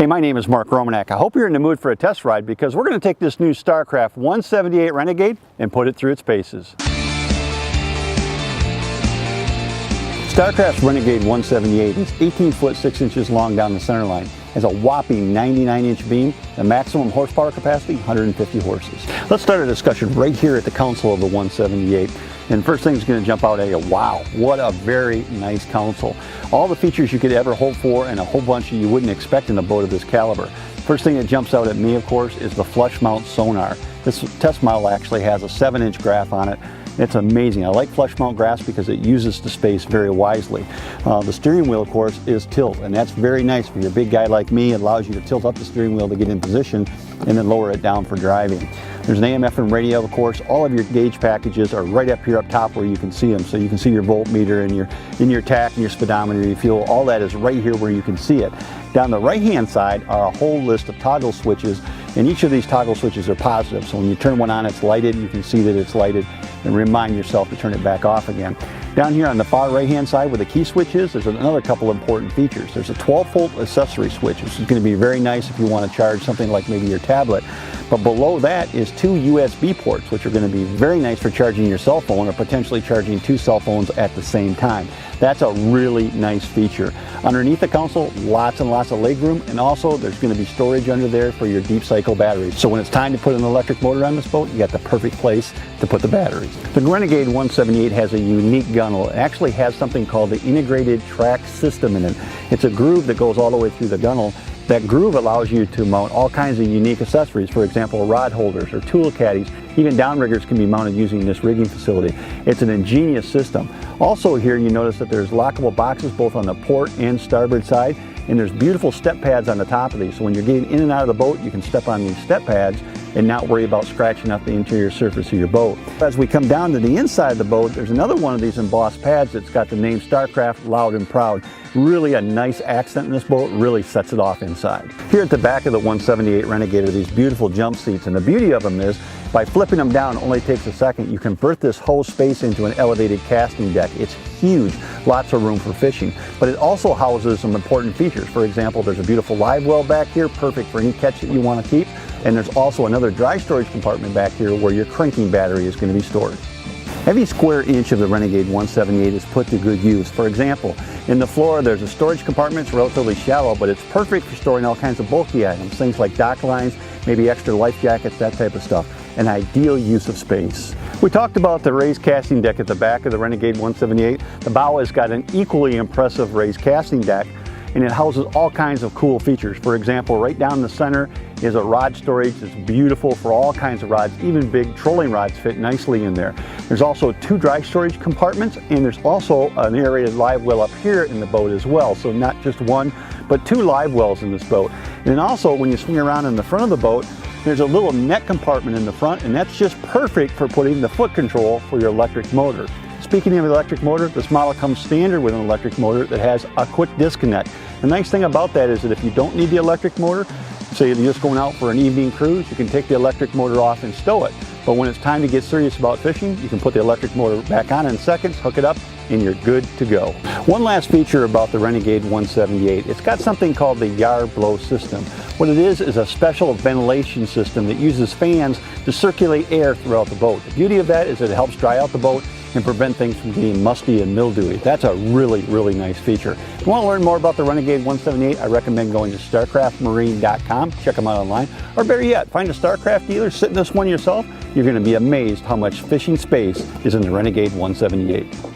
Hey, my name is Mark Romanak. I hope you're in the mood for a test ride because we're going to take this new Starcraft 178 Renegade and put it through its paces. Starcraft's Renegade 178 is 18 foot 6 inches long down the center line, has a whopping 99-inch beam, and maximum horsepower capacity 150 horses. Let's start our discussion right here at the console of the 178. And first thing's going to jump out at you, wow, what a very nice console. All the features you could ever hope for and a whole bunch you wouldn't expect in a boat of this caliber. First thing that jumps out at me, of course, is the flush mount sonar. This test model actually has a 7-inch graph on it. It's amazing. I like flush mount graphs because it uses the space very wisely. The steering wheel, of course, is tilt, and that's very nice for your big guy like me. It allows you to tilt up the steering wheel to get in position and then lower it down for driving. There's an AM/FM radio, of course. All of your gauge packages are right up here up top where you can see them. So you can see your voltmeter and your tach and your speedometer, your fuel. All that is right here where you can see it. Down the right-hand side are a whole list of toggle switches, and each of these toggle switches are positive. So when you turn one on, it's lighted. You can see that it's lighted, and remind yourself to turn it back off again. Down here on the far right-hand side where the key switch is, there's another couple important features. There's a 12-volt accessory switch, which is going to be very nice if you want to charge something like maybe your tablet. But below that is 2 USB ports, which are going to be very nice for charging your cell phone or potentially charging 2 cell phones at the same time. That's a really nice feature. Underneath the console, lots and lots of legroom, and also there's going to be storage under there for your deep cycle batteries. So when it's time to put an electric motor on this boat, you got the perfect place to put the batteries. The Renegade 178 has a unique gunnel. It actually has something called the integrated track system in it. It's a groove that goes all the way through the gunnel. That groove allows you to mount all kinds of unique accessories, for example, rod holders or tool caddies. Even downriggers can be mounted using this rigging facility. It's an ingenious system. Also here you notice that there's lockable boxes both on the port and starboard side, and there's beautiful step pads on the top of these. So when you're getting in and out of the boat, you can step on these step pads and not worry about scratching up the interior surface of your boat. As we come down to the inside of the boat, there's another one of these embossed pads that's got the name Starcraft loud and proud. Really a nice accent in this boat, really sets it off inside. Here at the back of the 178 Renegade are these beautiful jump seats, and the beauty of them is by flipping them down, it only takes a second, you convert this whole space into an elevated casting deck. It's huge, lots of room for fishing, but it also houses some important features. For example, there's a beautiful live well back here, perfect for any catch that you want to keep, and there's also another dry storage compartment back here where your cranking battery is going to be stored. Every square inch of the Renegade 178 is put to good use. For example, in the floor there's a storage compartment. It's relatively shallow, but it's perfect for storing all kinds of bulky items, things like dock lines, maybe extra life jackets, that type of stuff. An ideal use of space. We talked about the raised casting deck at the back of the Renegade 178. The bow has got an equally impressive raised casting deck, and it houses all kinds of cool features. For example, right down the center is a rod storage that's beautiful for all kinds of rods. Even big trolling rods fit nicely in there. There's also 2 dry storage compartments, and there's also an area live well up here in the boat as well. So not just one, but 2 live wells in this boat. And then also when you swing around in the front of the boat, there's a little net compartment in the front, and that's just perfect for putting the foot control for your electric motor. Speaking of electric motor, this model comes standard with an electric motor that has a quick disconnect. The nice thing about that is that if you don't need the electric motor, say you're just going out for an evening cruise, you can take the electric motor off and stow it. But when it's time to get serious about fishing, you can put the electric motor back on in seconds, hook it up, and you're good to go. One last feature about the Renegade 178, it's got something called the yard blow system. What it is a special ventilation system that uses fans to circulate air throughout the boat. The beauty of that is that it helps dry out the boat and prevent things from getting musty and mildewy. That's a really, really nice feature. If you want to learn more about the Renegade 178, I recommend going to starcraftmarine.com, check them out online, or better yet, find a Starcraft dealer, sit in this one yourself. You're going to be amazed how much fishing space is in the Renegade 178.